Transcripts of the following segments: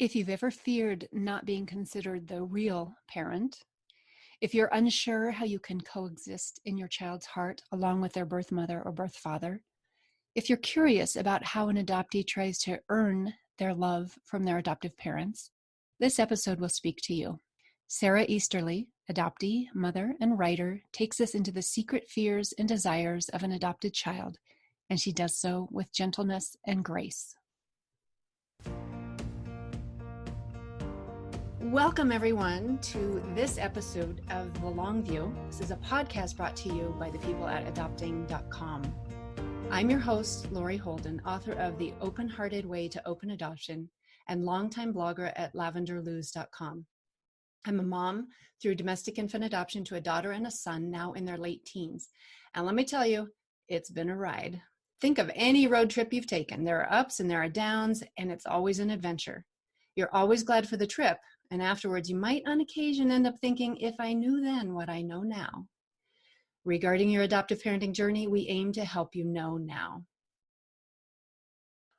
If you've ever feared not being considered the real parent, if you're unsure how you can coexist in your child's heart along with their birth mother or birth father, if you're curious about how an adoptee tries to earn their love from their adoptive parents, this episode will speak to you. Sara Easterly, adoptee, mother, and writer, takes us into the secret fears and desires of an adopted child, and she does so with gentleness and grace. Welcome, everyone, to this episode of The Long View. This is a podcast brought to you by the people at adopting.com. I'm your host, Lori Holden, author of The Open-Hearted Way to Open Adoption and longtime blogger at lavenderluz.com. I'm a mom through domestic infant adoption to a daughter and a son now in their late teens. And let me tell you, it's been a ride. Think of any road trip you've taken. There are ups and there are downs, and it's always an adventure. You're always glad for the trip, and afterwards you might on occasion end up thinking, if I knew then what I know now. Regarding your adoptive parenting journey, we aim to help you know now.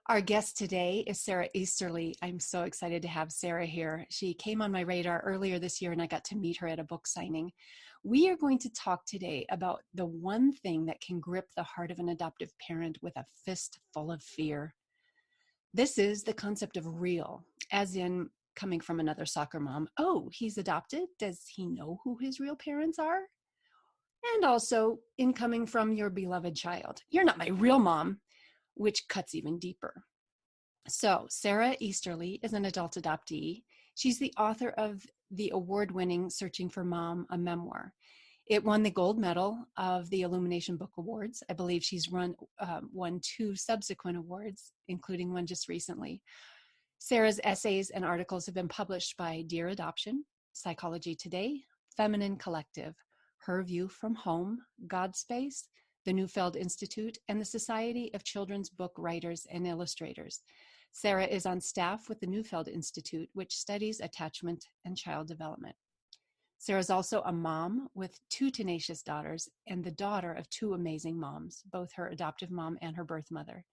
Our guest today is Sara Easterly. I'm so excited to have Sara here. She came on my radar earlier this year and I got to meet her at a book signing. We are going to talk today about the one thing that can grip the heart of an adoptive parent with a fist full of fear. This is the concept of real, as in coming from another soccer mom. Oh, he's adopted? Does he know who his real parents are? And also incoming from your beloved child. You're not my real mom, which cuts even deeper. So Sara Easterly is an adult adoptee. She's the author of the award-winning Searching for Mom, a memoir. It won the gold medal of the Illumination Book Awards. I believe she's won 2 subsequent awards, including one just recently. Sara's essays and articles have been published by Dear Adoption, Psychology Today, Feminine Collective, Her View from Home, Godspace, the Neufeld Institute, and the Society of Children's Book Writers and Illustrators. Sara is on staff with the Neufeld Institute, which studies attachment and child development. Sara is also a mom with 2 tenacious daughters and the daughter of 2 amazing moms, both her adoptive mom and her birth mother.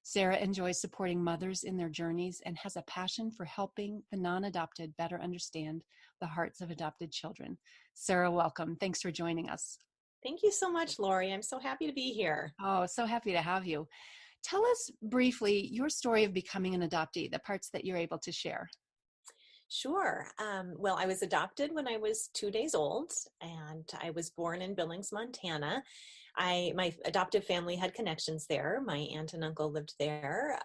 Sara enjoys supporting mothers in their journeys and has a passion for helping the non-adopted better understand the hearts of adopted children. Sara, welcome. Thanks for joining us. Thank you so much, Lori. I'm so happy to be here. Oh, so happy to have you. Tell us briefly your story of becoming an adoptee, the parts that you're able to share. Sure. Well, I was adopted when I was 2 days old, and I was born in Billings, Montana. My adoptive family had connections there. My aunt and uncle lived there.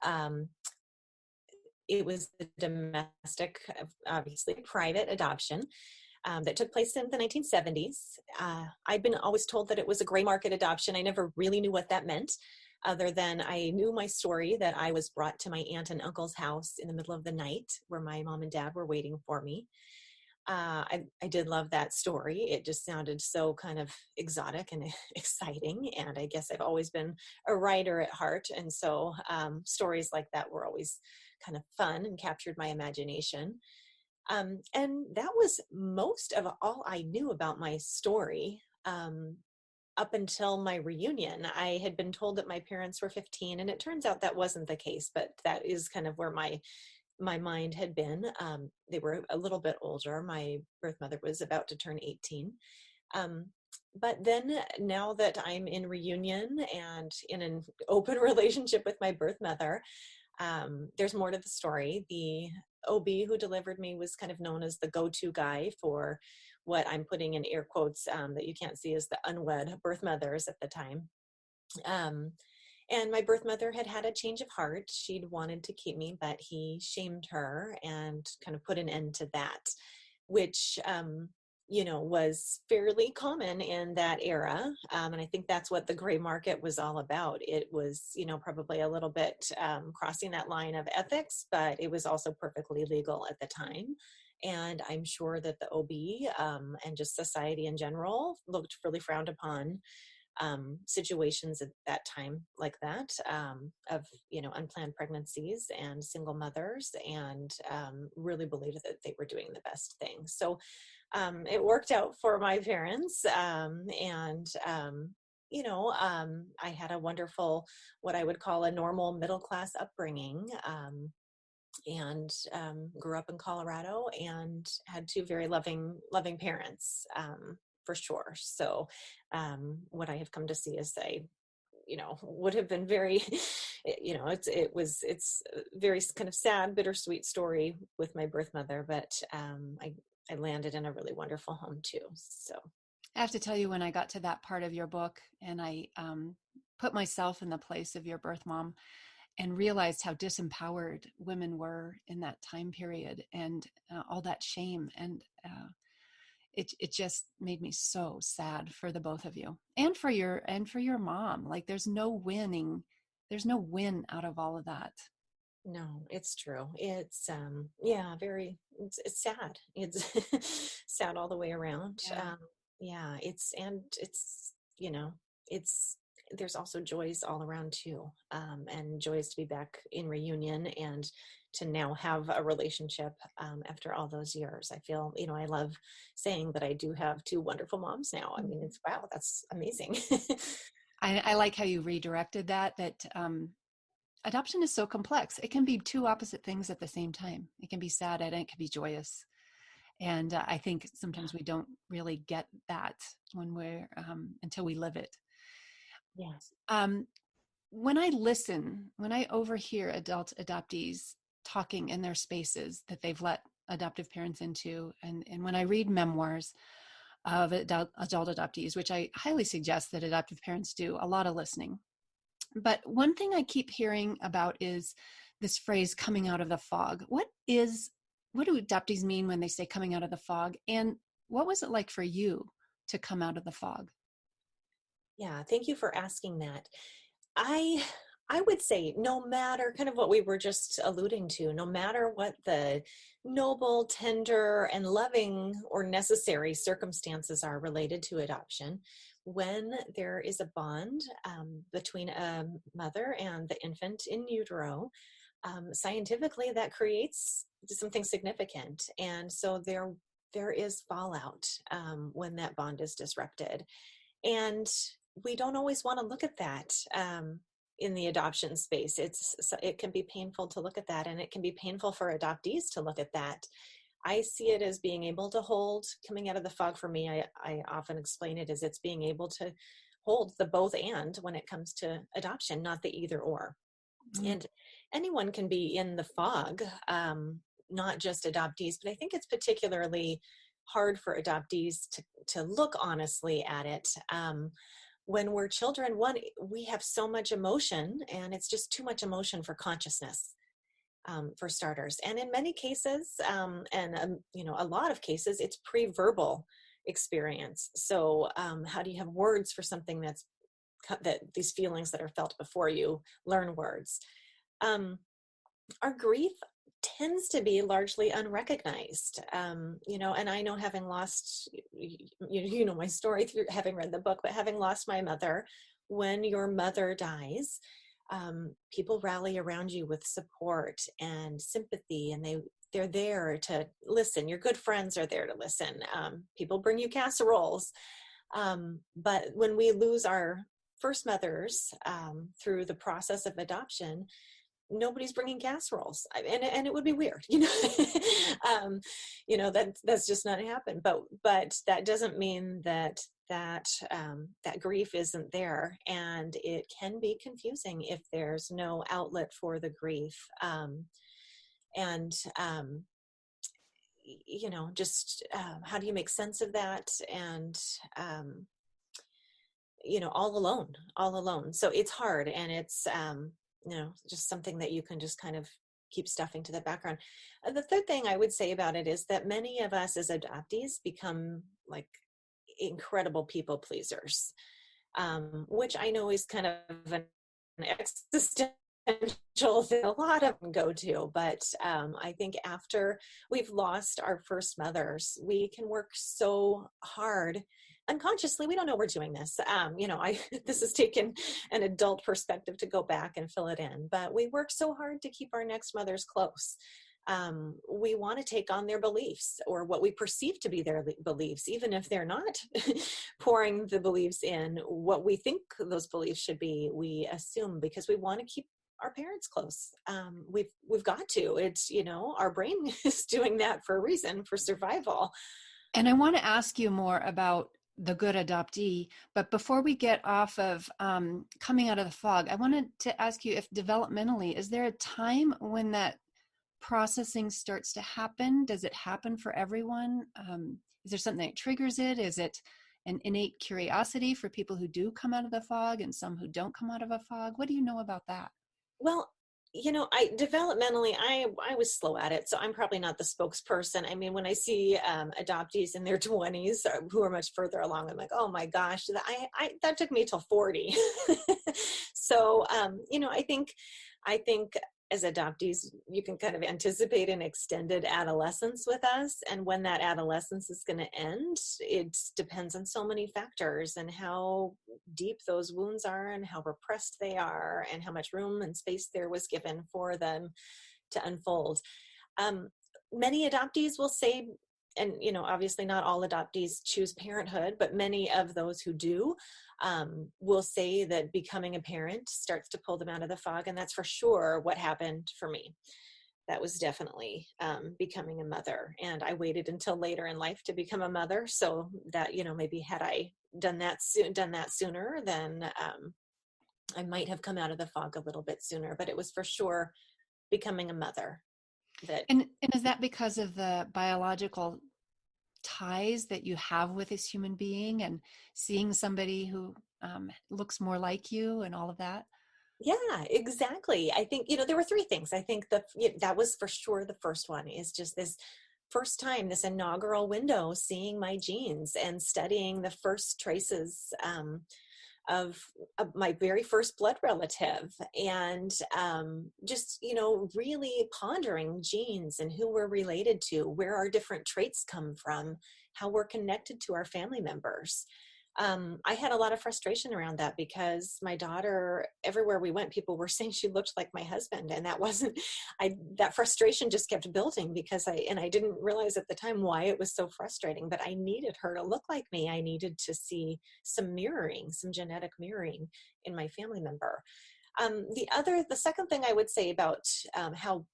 It was a domestic, obviously private adoption that took place in the 1970s. I'd been always told that it was a gray market adoption. I never really knew what that meant, other than I knew my story that I was brought to my aunt and uncle's house in the middle of the night where my mom and dad were waiting for me. I did love that story. It just sounded so kind of exotic and exciting. And I guess I've always been a writer at heart. And so stories like that were always kind of fun and captured my imagination. And that was most of all I knew about my story. Up until my reunion, I had been told that my parents were 15, and it turns out that wasn't the case, but that is kind of where my mind had been. They were a little bit older. My birth mother was about to turn 18. But then now that I'm in reunion and in an open relationship with my birth mother, there's more to the story. The OB who delivered me was kind of known as the go-to guy for what I'm putting in air quotes that you can't see as the unwed birth mothers at the time. And my birth mother had had a change of heart. She'd wanted to keep me, but he shamed her and kind of put an end to that, which, was fairly common in that era. And I think that's what the gray market was all about. It was, probably a little bit crossing that line of ethics, but it was also perfectly legal at the time. And I'm sure that the OB and just society in general looked really frowned upon situations at that time like that of unplanned pregnancies and single mothers, and really believed that they were doing the best thing. So it worked out for my parents, and I had a wonderful, what I would call a normal middle class upbringing. and grew up in Colorado and had two very loving parents, for sure. So what I have come to see is I, would have been very, it's a very kind of sad, bittersweet story with my birth mother, but I landed in a really wonderful home too. So. I have to tell you, when I got to that part of your book and I put myself in the place of your birth mom and realized how disempowered women were in that time period, and all that shame, and it just made me so sad for the both of you, and for your mom. Like, there's no win out of all of that. No, it's true. It's yeah, it's sad. It's sad all the way around. Yeah. Yeah, it's it's there's also joys all around too. And joys to be back in reunion and to now have a relationship after all those years. I feel, I love saying that I do have two wonderful moms now. I mean, it's wow, that's amazing. I like how you redirected that adoption is so complex. It can be two opposite things at the same time. It can be sad and it can be joyous. And I think sometimes we don't really get that when we're until we live it. Yes. Um, when I overhear adult adoptees talking in their spaces that they've let adoptive parents into, and when I read memoirs of adult adoptees, which I highly suggest that adoptive parents do a lot of listening. But one thing I keep hearing about is this phrase, coming out of the fog. What do adoptees mean when they say coming out of the fog? And what was it like for you to come out of the fog? Yeah, thank you for asking that. I I would say no matter kind of what we were just alluding to, no matter what the noble, tender, and loving or necessary circumstances are related to adoption, when there is a bond between a mother and the infant in utero, scientifically that creates something significant, and so there is fallout when that bond is disrupted, and we don't always want to look at that in the adoption space. It can be painful to look at that, and it can be painful for adoptees to look at that. I see it as being able to hold, coming out of the fog for me. I often explain it as it's being able to hold the both and when it comes to adoption, not the either or. Mm. And anyone can be in the fog, not just adoptees, but I think it's particularly hard for adoptees to look honestly at it. When we're children, one, we have so much emotion, and it's just too much emotion for consciousness, for starters. And in many cases, a lot of cases, it's pre-verbal experience. So how do you have words for something that these feelings that are felt before you learn words? Our grief tends to be largely unrecognized, and I know, having lost, my story through having read the book, but having lost my mother, when your mother dies, people rally around you with support and sympathy, and they're there to listen. Your good friends are there to listen. People bring you casseroles. But when we lose our first mothers through the process of adoption, nobody's bringing casseroles, and it would be weird, that's just not happen. But that doesn't mean that grief isn't there, and it can be confusing if there's no outlet for the grief. And just how do you make sense of that? And all alone. So it's hard, and it's just something that you can just kind of keep stuffing to the background. The third thing I would say about it is that many of us as adoptees become like incredible people pleasers, which I know is kind of an existential that a lot of them go to. But I think after we've lost our first mothers, we can work so hard unconsciously. We don't know we're doing this. This has taken an adult perspective to go back and fill it in, but we work so hard to keep our next mothers close. We want to take on their beliefs, or what we perceive to be their beliefs, even if they're not pouring the beliefs in what we think those beliefs should be. We assume, because we want to keep our parents close. We've got to. It's, our brain is doing that for a reason, for survival. And I want to ask you more about the good adoptee, but before we get off of coming out of the fog, I wanted to ask you if developmentally, is there a time when that processing starts to happen? Does it happen for everyone? Is there something that triggers it? Is it an innate curiosity for people who do come out of the fog and some who don't come out of a fog? What do you know about that? Well, I developmentally, I was slow at it, so I'm probably not the spokesperson. I mean, when I see adoptees in their 20s who are much further along, I'm like, oh my gosh, that took me till 40. So, I think as adoptees, you can kind of anticipate an extended adolescence with us. And when that adolescence is going to end, it depends on so many factors and how deep those wounds are and how repressed they are and how much room and space there was given for them to unfold. Many adoptees will say, and obviously not all adoptees choose parenthood, but many of those who do will say that becoming a parent starts to pull them out of the fog. And that's for sure what happened for me. That was definitely becoming a mother. And I waited until later in life to become a mother. So that, maybe had I done that sooner, then I might have come out of the fog a little bit sooner. But it was for sure becoming a mother that. And is that because of the biological ties that you have with this human being and seeing somebody who looks more like you and all of that? Yeah, exactly. I think, there were three things. I think that was for sure the first one, is just this first time, this inaugural window, seeing my genes and studying the first traces of my very first blood relative, and just, really pondering genes and who we're related to, where our different traits come from, how we're connected to our family members. I had a lot of frustration around that because my daughter, everywhere we went, people were saying she looked like my husband. And that frustration just kept building because I didn't realize at the time why it was so frustrating, but I needed her to look like me. I needed to see some genetic mirroring in my family member. The second thing I would say about how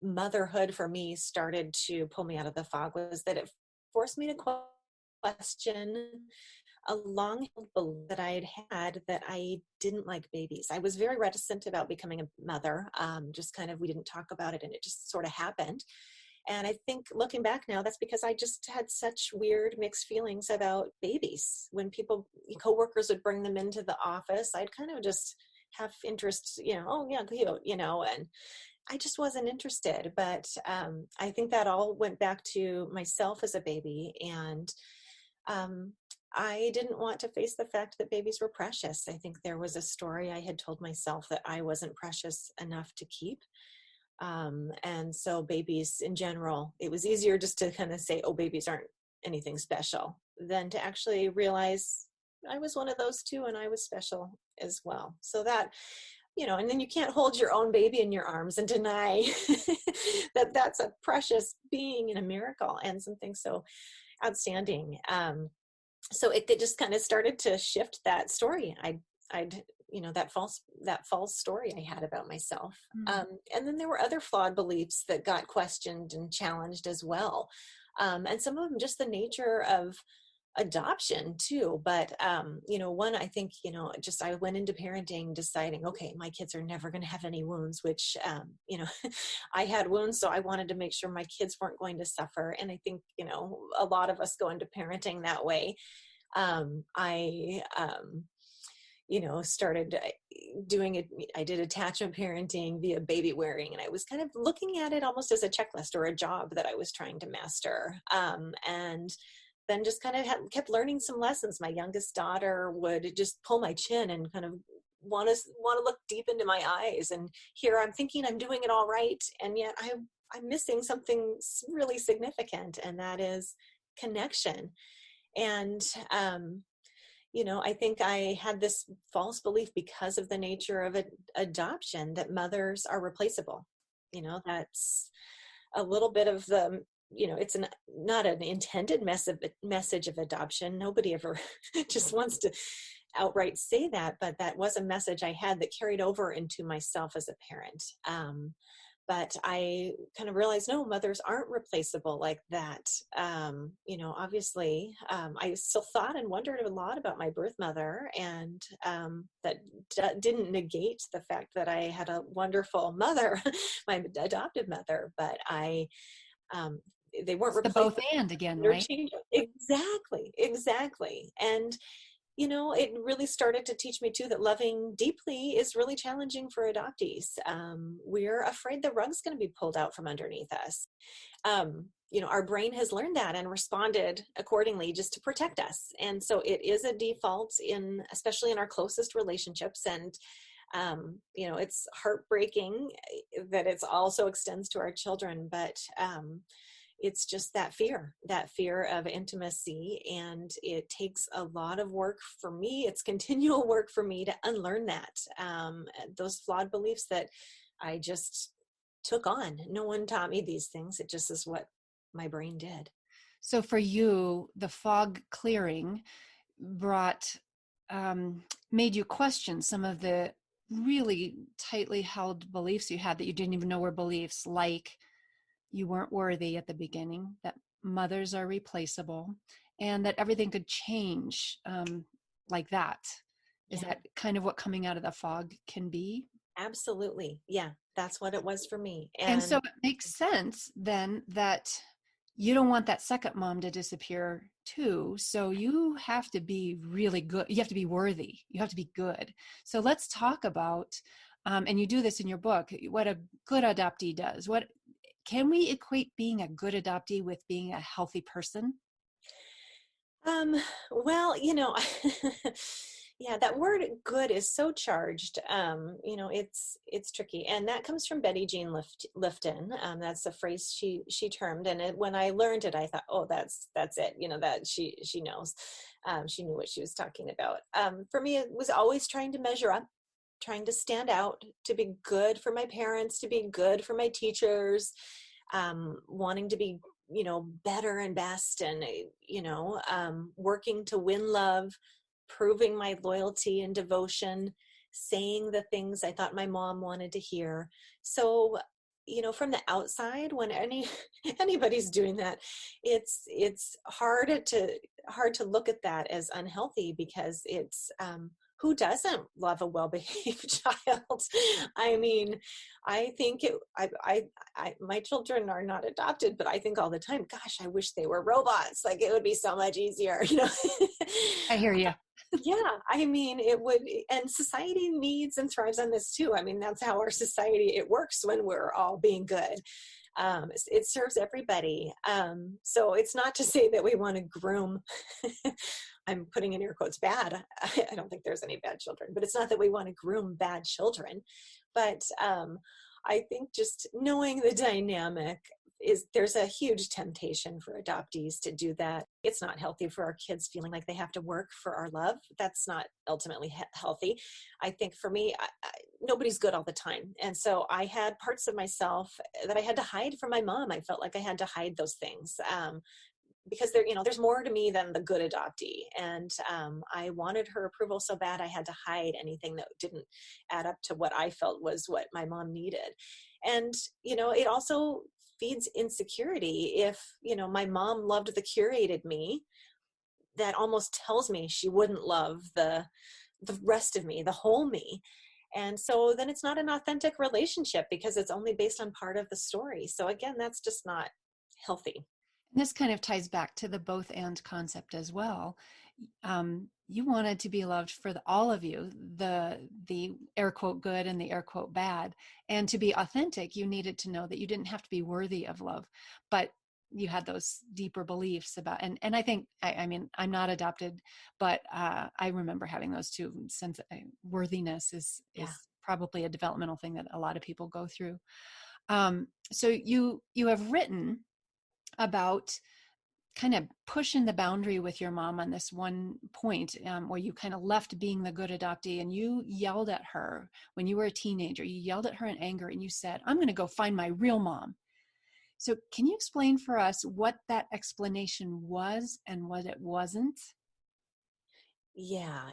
motherhood for me started to pull me out of the fog was that it forced me to question a long-held belief that I had that I didn't like babies. I was very reticent about becoming a mother. Just kind of, we didn't talk about it and it just sort of happened. And I think looking back now, that's because I just had such weird mixed feelings about babies. When coworkers would bring them into the office, I'd kind of just have interest, oh yeah, cute, and I just wasn't interested. But I think that all went back to myself as a baby. And I didn't want to face the fact that babies were precious. I think there was a story I had told myself that I wasn't precious enough to keep. And so babies in general, it was easier just to kind of say, oh, babies aren't anything special, than to actually realize I was one of those too, and I was special as well. So that, and then you can't hold your own baby in your arms and deny that that's a precious being and a miracle and something so outstanding. So it just kind of started to shift that story. I'd that false story I had about myself. Mm. And then there were other flawed beliefs that got questioned and challenged as well. And some of them just the nature of adoption too. But, one, I think, just I went into parenting deciding, okay, my kids are never going to have any wounds, which, I had wounds. So I wanted to make sure my kids weren't going to suffer. And I think, a lot of us go into parenting that way. I started doing it. I did attachment parenting via baby wearing, and I was kind of looking at it almost as a checklist or a job that I was trying to master. And then just kind of kept learning some lessons. My youngest daughter would just pull my chin and kind of want to look deep into my eyes. And here I'm thinking I'm doing it all right, and yet I'm missing something really significant, and that is connection. And I think I had this false belief because of the nature of adoption that mothers are replaceable. That's a little bit of the, it's not an intended message of adoption. Nobody ever just wants to outright say that, but that was a message I had that carried over into myself as a parent. But I kind of realized, no, mothers aren't replaceable like that. Obviously, I still thought and wondered a lot about my birth mother, and that didn't negate the fact that I had a wonderful mother, my adoptive mother, but they weren't It's the both replaceable. and again, right? Interchangeable. Exactly, exactly. And it really started to teach me too that loving deeply is really challenging for adoptees. We're afraid the rug's going to be pulled out from underneath us. Our brain has learned that and responded accordingly just to protect us. And so it is a default especially in our closest relationships. And it's heartbreaking that it also extends to our children, but it's just that fear of intimacy. And it takes a lot of work for me. It's continual work for me to unlearn that, those flawed beliefs that I just took on. No one taught me these things. It just is what my brain did. So for you, the fog clearing brought, made you question some of the really tightly held beliefs you had that you didn't even know were beliefs, like you weren't worthy at the beginning, that mothers are replaceable, and that everything could change like that. Is Yeah, that kind of what coming out of the fog can be? absolutely. Yeah, that's what it was for me. And so And it makes sense then that you don't want that second mom to disappear too. So you have to be really good. You have to be worthy. You have to be good. So let's talk about, and you do this in your book, what a good adoptee does. What can we equate being a good adoptee with being a healthy person? Um, well, yeah, that word good is so charged. It's tricky. And that comes from Betty Jean Lifton. That's a phrase she termed. And when I learned it, I thought, oh, that's it. That she knows. She knew what she was talking about. For me, it was always trying to measure up, trying to stand out, to be good for my parents, to be good for my teachers, wanting to be better and best, and working to win love, proving my loyalty and devotion, saying the things I thought my mom wanted to hear. So from the outside, when anybody's doing that, it's hard to look at that as unhealthy, because it's who doesn't love a well-behaved child? I mean, I think my children are not adopted, but I think all the time, gosh, I wish they were robots. Like, it would be so much easier. I hear you. Yeah, I mean, it would, and society needs and thrives on this too. I mean, that's how our society, it works when we're all being good. It serves everybody. So it's not to say that we want to groom, I'm putting in air quotes, bad. I don't think there's any bad children, but it's not that we want to groom bad children. But I think just knowing the dynamic there's a huge temptation for adoptees to do that. It's not healthy for our kids feeling like they have to work for our love. That's not ultimately healthy. I think for me, nobody's good all the time. And so I had parts of myself that I had to hide from my mom. I felt like I had to hide those things. Because there's more to me than the good adoptee. And I wanted her approval so bad, I had to hide anything that didn't add up to what I felt was what my mom needed. And, it also feeds insecurity. If, my mom loved the curated me, that almost tells me she wouldn't love the rest of me, the whole me. And so then it's not an authentic relationship, because it's only based on part of the story. So again, that's just not healthy. This kind of ties back to the both and concept as well. You wanted to be loved for all of you, the air quote good and the air quote bad. And to be authentic, you needed to know that you didn't have to be worthy of love, but you had those deeper beliefs about, and I think, I mean, I'm not adopted, but I remember having those too. Sense worthiness is Yeah. probably a developmental thing that a lot of people go through. So you have written about kind of pushing the boundary with your mom on this one point, where you kind of left being the good adoptee, and you yelled at her when you were a teenager. You yelled at her in anger and you said, I'm going to go find my real mom. So can you explain for us what that explanation was and what it wasn't? Yeah.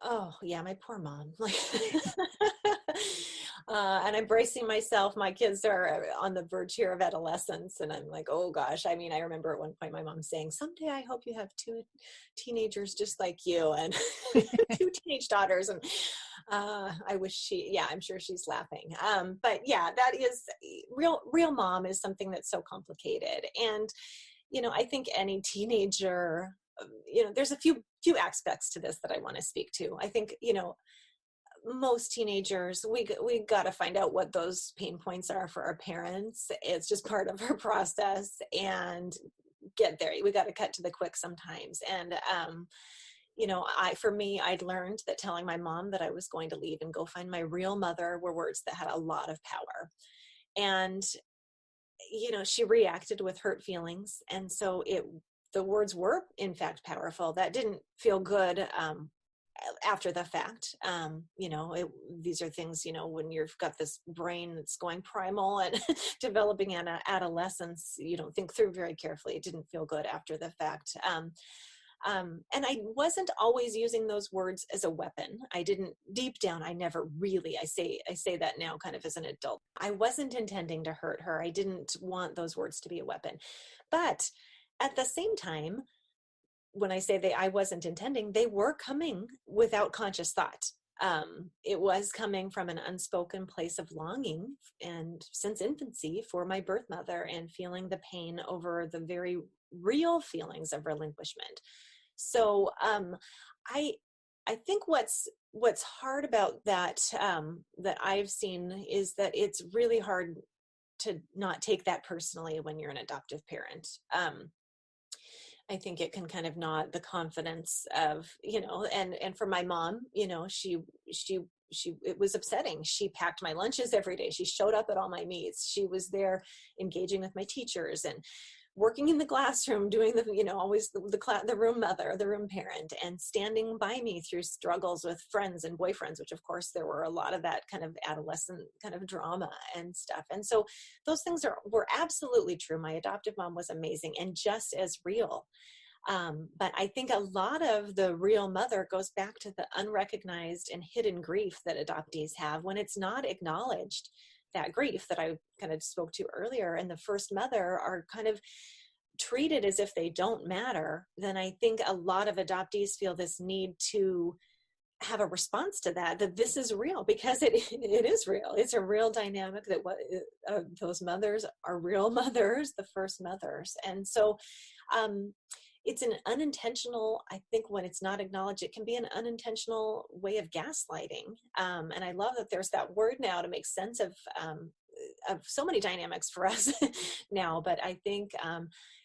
Oh, yeah, my poor mom. Like, and I'm bracing myself. My kids are on the verge here of adolescence, and I'm like, oh gosh. I mean, I remember at one point my mom saying, "Someday I hope you have two teenagers just like you, and two teenage daughters." And I wish yeah, I'm sure she's laughing. But yeah, that is real mom is something that's so complicated, and I think any teenager, there's a few aspects to this that I want to speak to. I think, most teenagers, we got to find out what those pain points are for our parents. It's just part of our process, and get there. We got to cut to the quick sometimes. And for me, I'd learned that telling my mom that I was going to leave and go find my real mother were words that had a lot of power. And she reacted with hurt feelings, and so the words were in fact powerful. That didn't feel good after the fact. These are things, when you've got this brain that's going primal and developing in adolescence, you don't think through very carefully. It didn't feel good after the fact. And I wasn't always using those words as a weapon. I didn't, deep down, I never really, I say that now kind of as an adult. I wasn't intending to hurt her. I didn't want those words to be a weapon. But at the same time, when I say I wasn't intending, they were coming without conscious thought. It was coming from an unspoken place of longing, and since infancy, for my birth mother, and feeling the pain over the very real feelings of relinquishment. So I I think what's hard about that, that I've seen, is that it's really hard to not take that personally when you're an adoptive parent. I think it can kind of gnaw the confidence of, and for my mom, it was upsetting. She packed my lunches every day. She showed up at all my meets. She was there engaging with my teachers and working in the classroom, doing always the room mother, the room parent, and standing by me through struggles with friends and boyfriends, which of course there were a lot of that kind of adolescent kind of drama and stuff. And so those things were absolutely true. My adoptive mom was amazing and just as real. But I think a lot of the real mother goes back to the unrecognized and hidden grief that adoptees have when it's not acknowledged. That grief that I kind of spoke to earlier, and the first mother are kind of treated as if they don't matter. Then I think a lot of adoptees feel this need to have a response to that this is real, because it is real. It's a real dynamic that those mothers are real mothers, the first mothers. And so it's an unintentional, I think when it's not acknowledged, it can be an unintentional way of gaslighting. And I love that there's that word now to make sense of so many dynamics for us now. But I think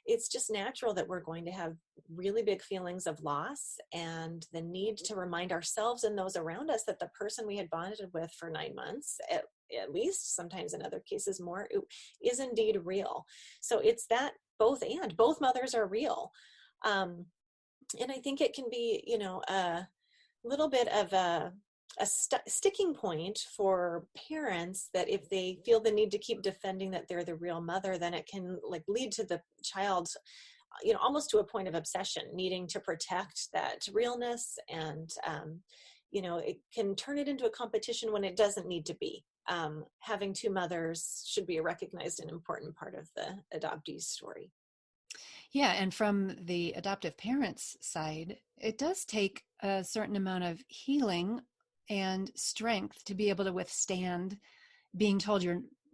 it's just natural that we're going to have really big feelings of loss, and the need to remind ourselves and those around us that the person we had bonded with for 9 months, at least, sometimes in other cases more, is indeed real. So it's that both mothers are real. And I think it can be, a little bit of a sticking point for parents, that if they feel the need to keep defending that they're the real mother, then it can lead to the child, almost to a point of obsession, needing to protect that realness. And, it can turn it into a competition when it doesn't need to be. Having two mothers should be a recognized and important part of the adoptee's story. Yeah, and from the adoptive parents' side, it does take a certain amount of healing and strength to be able to withstand being told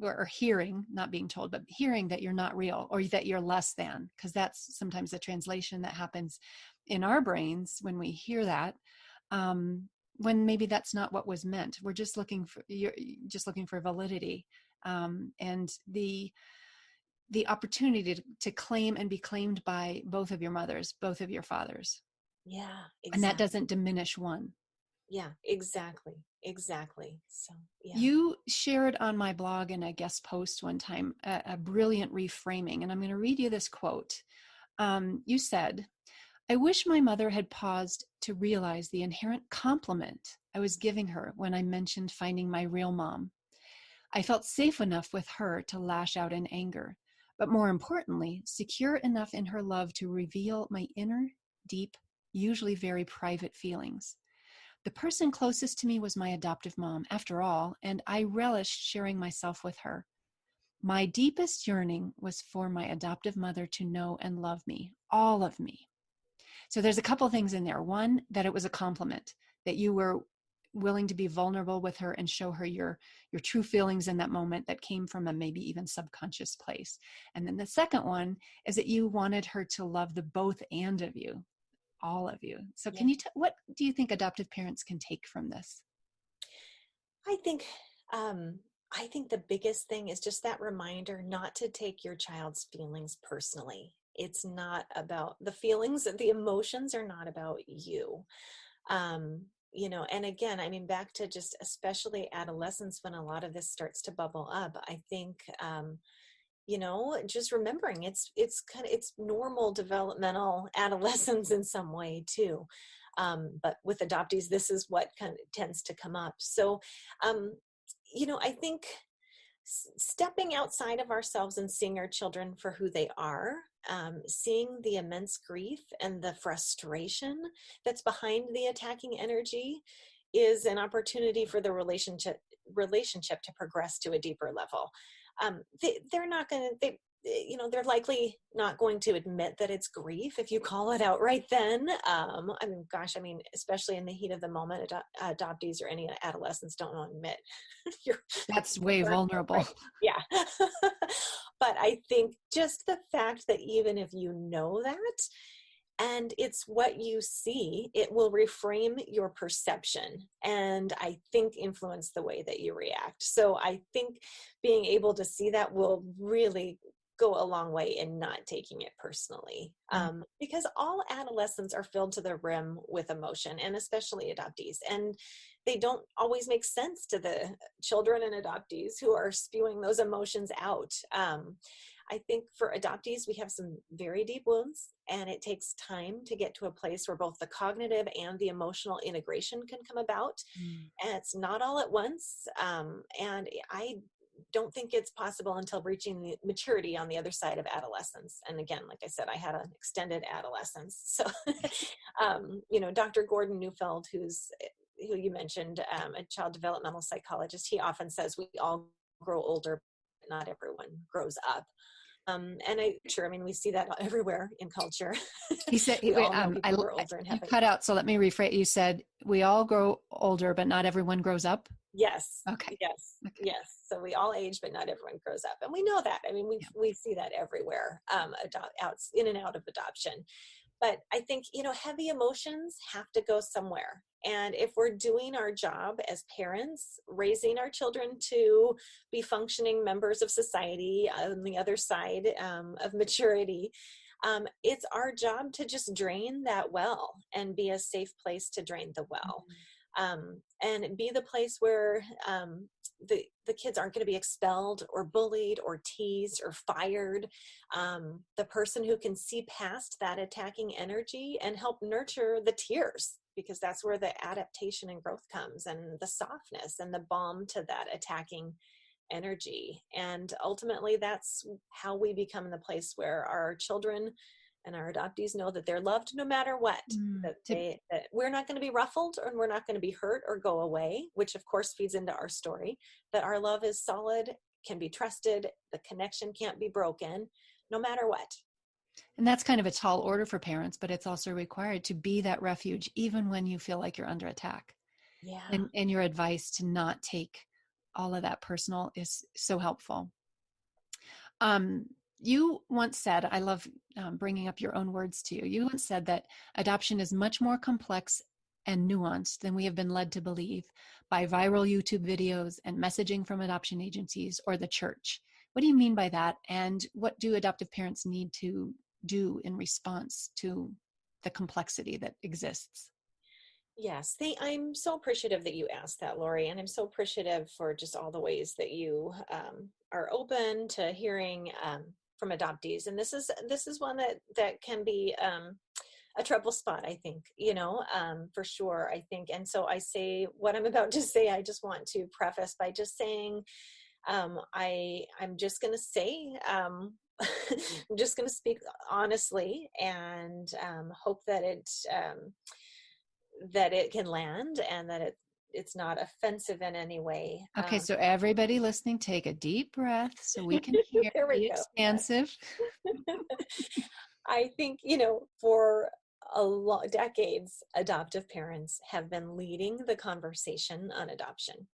or hearing, not being told, but hearing that you're not real, or that you're less than, because that's sometimes the translation that happens in our brains when we hear that, when maybe that's not what was meant. You're just looking for validity, and the opportunity to claim and be claimed by both of your mothers, both of your fathers. Yeah, And that exactly. doesn't diminish one. Yeah, exactly. So, yeah. You shared on my blog in a guest post one time a brilliant reframing, and I'm going to read you this quote. You said, "I wish my mother had paused to realize the inherent compliment I was giving her when I mentioned finding my real mom. I felt safe enough with her to lash out in anger, but more importantly, secure enough in her love to reveal my inner deep, usually very private feelings. The person closest to me was my adoptive mom, after all, and I relished sharing myself with her. My deepest yearning was for my adoptive mother to know and love me, all of me. So there's a couple things in there. One, that it was a compliment, that you were willing to be vulnerable with her and show her your true feelings in that moment that came from a maybe even subconscious place. And then the second one is that you wanted her to love the both and of you, all of you. So Yeah. can you what do you think adoptive parents can take from this? I think I think the biggest thing is just that reminder not to take your child's feelings personally. It's not about the feelings, the emotions are not about you. And again, I mean, back to just especially adolescence when a lot of this starts to bubble up, I think, just remembering it's normal developmental adolescence in some way too. But with adoptees, this is what kind of tends to come up. So, I think stepping outside of ourselves and seeing our children for who they are, seeing the immense grief and the frustration that's behind the attacking energy is an opportunity for the relationship to progress to a deeper level. They're not going to, they're likely not going to admit that it's grief if you call it out right then. Especially in the heat of the moment, adoptees or any adolescents don't want to admit you're That's way vulnerable. right. Yeah. But I think just the fact that even if you know that, and it's what you see, it will reframe your perception and I think influence the way that you react. So I think being able to see that will really go a long way in not taking it personally, because all adolescents are filled to the rim with emotion, and especially adoptees, and they don't always make sense to the children and adoptees who are spewing those emotions out. I think for adoptees, we have some very deep wounds, and it takes time to get to a place where both the cognitive and the emotional integration can come about. And it's not all at once. And I don't think it's possible until reaching the maturity on the other side of adolescence. And again, like I said, I had an extended adolescence. So, Dr. Gordon Neufeld, who you mentioned, a child developmental psychologist, he often says we all grow older, but not everyone grows up. We see that everywhere in culture. He said, we all know people grow older and you have cut out, so let me rephrase. You said, we all grow older, but not everyone grows up? Yes. Okay. Yes. Yes. So we all age, but not everyone grows up. And we know that. I mean, we see that everywhere, in and out of adoption. But I think, heavy emotions have to go somewhere. And if we're doing our job as parents, raising our children to be functioning members of society on the other side of maturity, it's our job to just drain that well and be a safe place to drain the well. And be the place where the kids aren't going to be expelled or bullied or teased or fired. The person who can see past that attacking energy and help nurture the tears, because that's where the adaptation and growth comes, and the softness and the balm to that attacking energy. And ultimately, that's how we become the place where our children and our adoptees know that they're loved no matter what, that we're not going to be ruffled, and we're not going to be hurt or go away, which of course feeds into our story, that our love is solid, can be trusted, the connection can't be broken, no matter what. And that's kind of a tall order for parents, but it's also required to be that refuge, even when you feel like you're under attack. Yeah. And your advice to not take all of that personal is so helpful. You once said, I love bringing up your own words to you. You once said that adoption is much more complex and nuanced than we have been led to believe by viral YouTube videos and messaging from adoption agencies or the church. What do you mean by that? And what do adoptive parents need to do in response to the complexity that exists? Yes, I'm so appreciative that you asked that, Lori, and I'm so appreciative for just all the ways that you are open to hearing from adoptees. And this is one that can be a trouble spot, I think, for sure, I think. And so I say what I'm about to say, I just want to preface by just saying, I'm just going to say, I'm just going to speak honestly and hope that it can land and that it's not offensive in any way. Okay, so everybody listening, take a deep breath so we can hear. There we Be go. Yes. expansive. I think, for decades, adoptive parents have been leading the conversation on adoption.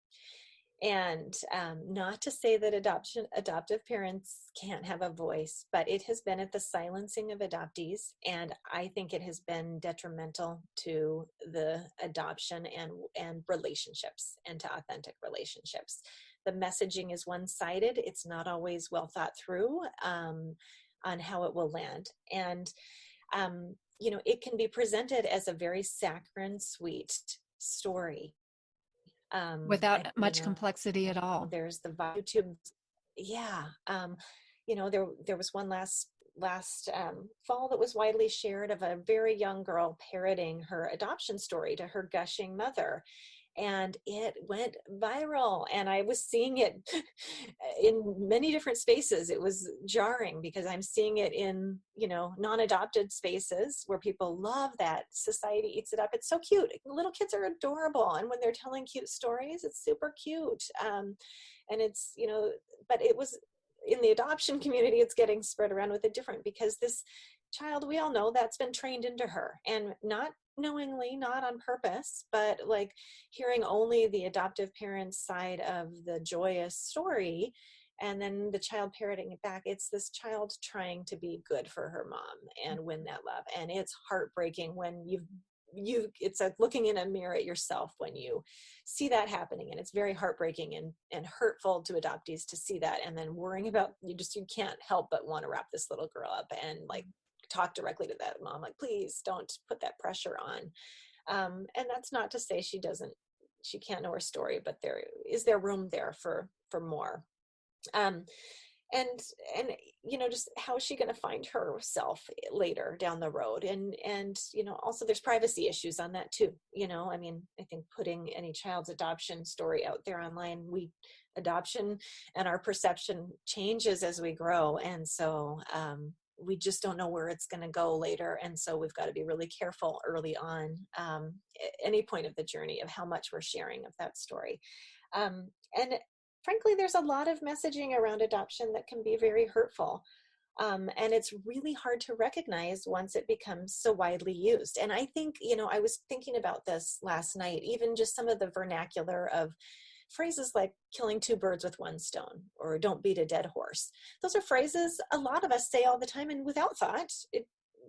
And not to say that adoptive parents can't have a voice, but it has been at the silencing of adoptees. And I think it has been detrimental to the adoption and relationships and to authentic relationships. The messaging is one-sided. It's not always well thought through on how it will land. And, it can be presented as a very saccharine, sweet story. Without much complexity at all. There's the YouTube. Yeah. There was one last fall that was widely shared of a very young girl parroting her adoption story to her gushing mother. And it went viral, and I was seeing it in many different spaces. It was jarring because I'm seeing it in, non-adopted spaces where people love that. Society eats it up. It's so cute. Little kids are adorable. And when they're telling cute stories, it's super cute. And it's, but it was in the adoption community, it's getting spread around with it different because this child, we all know that's been trained into her, and not knowingly, not on purpose, but like hearing only the adoptive parent's side of the joyous story and then the child parroting it back. It's this child trying to be good for her mom and win that love. And it's heartbreaking when it's like looking in a mirror at yourself when you see that happening. And it's very heartbreaking and hurtful to adoptees to see that. And then worrying about, you can't help but want to wrap this little girl up and like talk directly to that mom, like, please don't put that pressure on. And that's not to say she can't know her story, but there room there for more. And just how is she going to find herself later down the road? And also there's privacy issues on that too. I think putting any child's adoption story out there online, adoption and our perception changes as we grow. And so, we just don't know where it's going to go later. And so we've got to be really careful early on, at any point of the journey, of how much we're sharing of that story. And frankly, there's a lot of messaging around adoption that can be very hurtful. And it's really hard to recognize once it becomes so widely used. And I think, I was thinking about this last night, even just some of the vernacular of phrases like killing two birds with one stone or don't beat a dead horse. Those are phrases a lot of us say all the time, and without thought.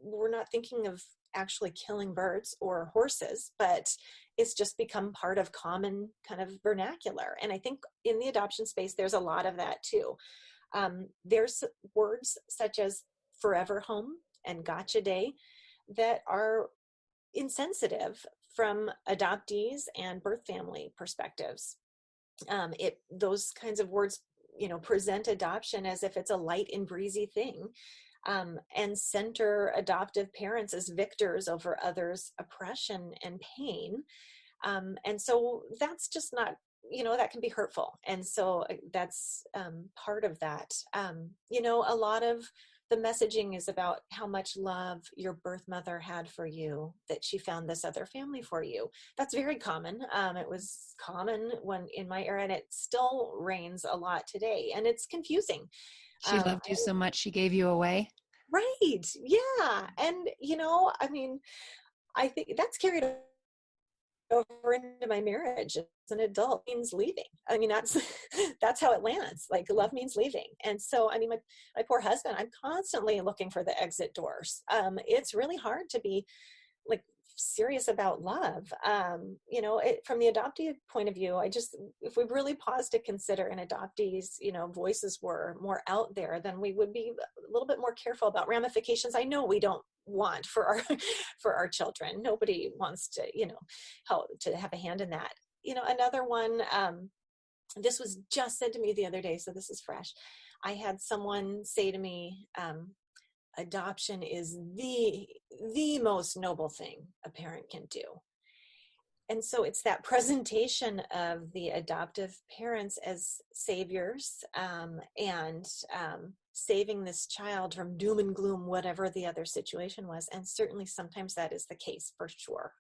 We're not thinking of actually killing birds or horses, but it's just become part of common kind of vernacular. And I think in the adoption space, there's a lot of that too. There's words such as forever home and gotcha day that are insensitive from adoptees and birth family perspectives. Those kinds of words, present adoption as if it's a light and breezy thing, and center adoptive parents as victors over others' oppression and pain. And so that's just not, that can be hurtful. And so that's part of that. A lot of the messaging is about how much love your birth mother had for you, that she found this other family for you. That's very common. It was common when in my era, and it still reigns a lot today. And it's confusing. She loved you so much, she gave you away. Right. Yeah. And, I think that's carried over into my marriage as an adult. Means leaving. That's how it lands. Like, love means leaving. And so, my poor husband, I'm constantly looking for the exit doors. It's really hard to be like serious about love. From the adoptee point of view, if we really pause to consider an adoptee's, voices were more out there, then we would be a little bit more careful about ramifications. I know we don't want for our for our children. Nobody wants to, help to have a hand in that. Another one, this was just said to me the other day, so this is fresh. I had someone say to me, adoption is the most noble thing a parent can do. and so it's that presentation of the adoptive parents as saviors, and saving this child from doom and gloom, whatever the other situation was. And certainly sometimes that is the case, for sure.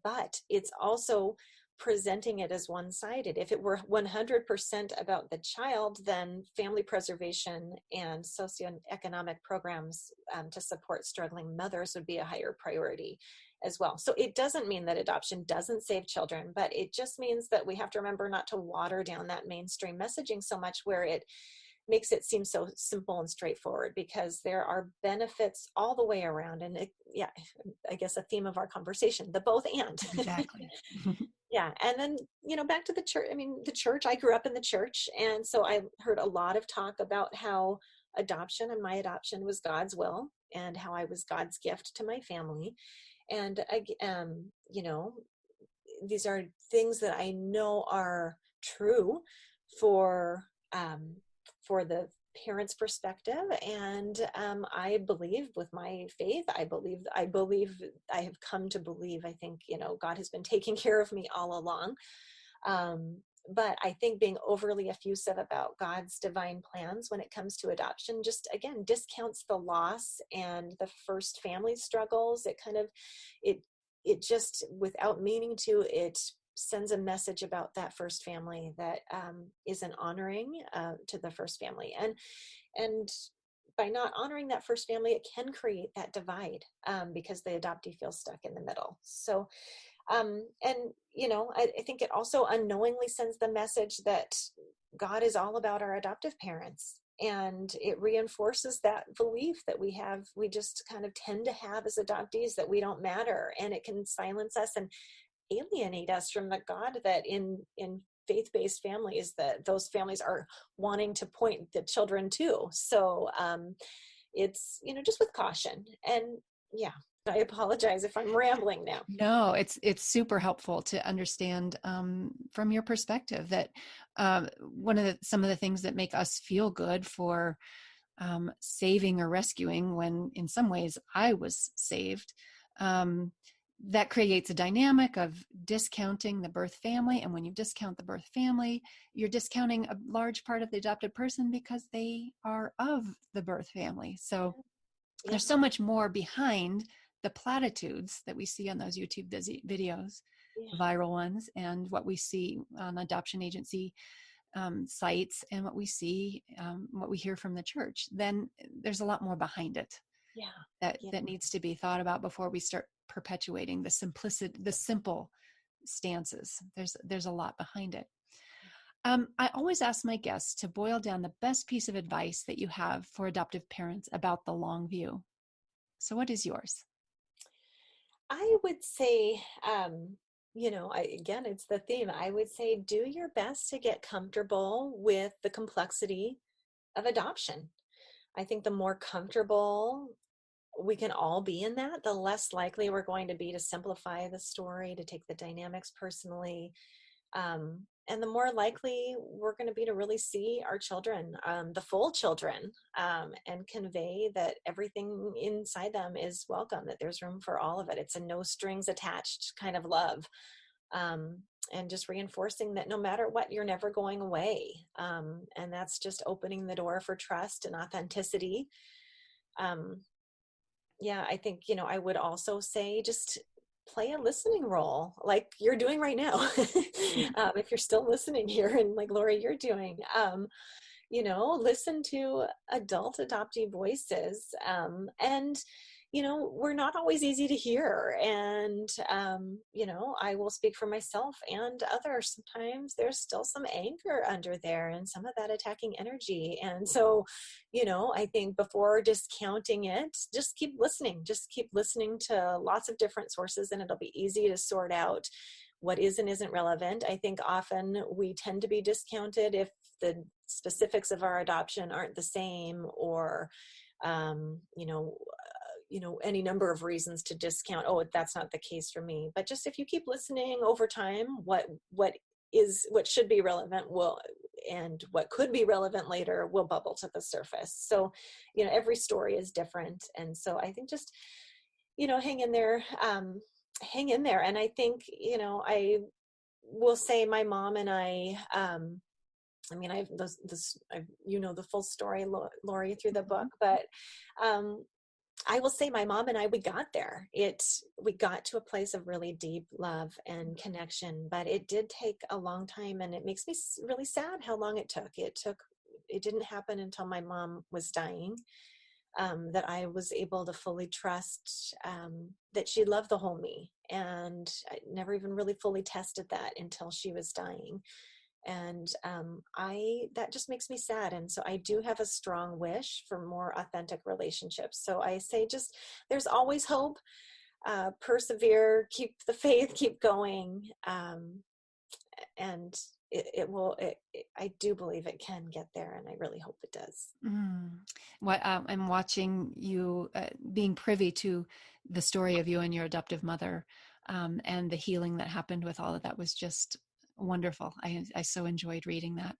But it's also presenting it as one-sided. If it were 100% about the child, then family preservation and socioeconomic programs to support struggling mothers would be a higher priority as well. So it doesn't mean that adoption doesn't save children, but it just means that we have to remember not to water down that mainstream messaging so much, where it makes it seem so simple and straightforward, because there are benefits all the way around. And yeah, I guess a theme of our conversation, the both and. Exactly. Yeah. And then, back to the church. I mean, the church, I grew up in the church. And so I heard a lot of talk about how adoption and my adoption was God's will, and how I was God's gift to my family. And these are things that I know are true for the parent's perspective. And I believe, with my faith, I have come to believe, I think, God has been taking care of me all along. But I think being overly effusive about God's divine plans when it comes to adoption just, again, discounts the loss and the first family struggles. It just, without meaning to, it sends a message about that first family that isn't honoring to the first family. And by not honoring that first family, it can create that divide, because the adoptee feels stuck in the middle. So, I think it also unknowingly sends the message that God is all about our adoptive parents. And it reinforces that belief that we just kind of tend to have as adoptees, that we don't matter. And it can silence us and alienate us from the God that in faith-based families, that those families are wanting to point the children to. So it's, just with caution. And yeah, I apologize if I'm rambling now. No, it's super helpful to understand from your perspective that some of the things that make us feel good for saving or rescuing, when in some ways I was saved, that creates a dynamic of discounting the birth family. And when you discount the birth family, you're discounting a large part of the adopted person, because they are of the birth family. So Yeah. there's so much more behind the platitudes that we see on those YouTube videos, Yeah. viral ones, and what we see on adoption agency sites, and what we see, what we hear from the church. Then there's a lot more behind it that needs to be thought about before we start perpetuating the simple stances. There's a lot behind it. I always ask my guests to boil down the best piece of advice that you have for adoptive parents about the long view. So what is yours? I would say, again, it's the theme. I would say, do your best to get comfortable with the complexity of adoption. I think the more comfortable we can all be in that, the less likely we're going to be to simplify the story, to take the dynamics personally. And the more likely we're going to be to really see our children, the full children, and convey that everything inside them is welcome, that there's room for all of it. It's a no strings attached kind of love. And just reinforcing that no matter what, you're never going away. And that's just opening the door for trust and authenticity. I think, I would also say, just play a listening role like you're doing right now. If you're still listening here, and like Lori, you're doing, listen to adult adoptee voices. And we're not always easy to hear. And, I will speak for myself and others. Sometimes there's still some anger under there and some of that attacking energy. And so, I think before discounting it, just keep listening to lots of different sources, and it'll be easy to sort out what is and isn't relevant. I think often we tend to be discounted if the specifics of our adoption aren't the same, or, any number of reasons to discount, oh, that's not the case for me. But just if you keep listening over time, what should be relevant and what could be relevant later will bubble to the surface. So, every story is different. And so I think just, hang in there. hang in there. And I think, I will say my mom and I mean, I've the full story, Lori, through the book, but um, I will say my mom and I, we got there. We got to a place of really deep love and connection, but it did take a long time, and it makes me really sad how long it took. It didn't happen until my mom was dying, that I was able to fully trust that she loved the whole me. And I never even really fully tested that until she was dying. And that just makes me sad. And so I do have a strong wish for more authentic relationships. So I say, just, there's always hope. Persevere, keep the faith, keep going. And I do believe it can get there, and I really hope it does. Mm. I'm watching you being privy to the story of you and your adoptive mother, and the healing that happened with all of that was just wonderful. I so enjoyed reading that.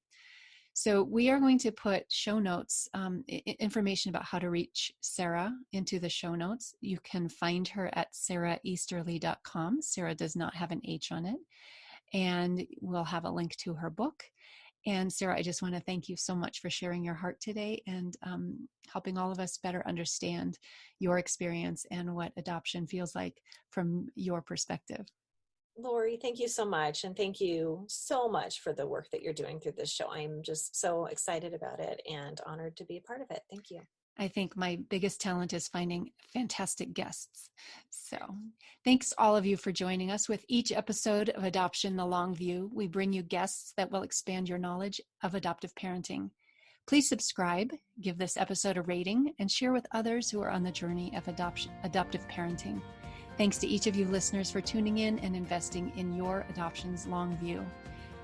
So we are going to put show notes, information about how to reach Sara into the show notes. You can find her at saraeasterly.com. Sara does not have an H on it. And we'll have a link to her book. And Sara, I just want to thank you so much for sharing your heart today and helping all of us better understand your experience and what adoption feels like from your perspective. Lori, thank you so much. And thank you so much for the work that you're doing through this show. I'm just so excited about it and honored to be a part of it. Thank you. I think my biggest talent is finding fantastic guests. So thanks all of you for joining us. With each episode of Adoption, the Long View, we bring you guests that will expand your knowledge of adoptive parenting. Please subscribe, give this episode a rating, and share with others who are on the journey of adoptive parenting. Thanks to each of you listeners for tuning in and investing in your adoption's long view.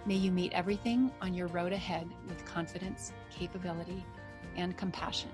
May you meet everything on your road ahead with confidence, capability, and compassion.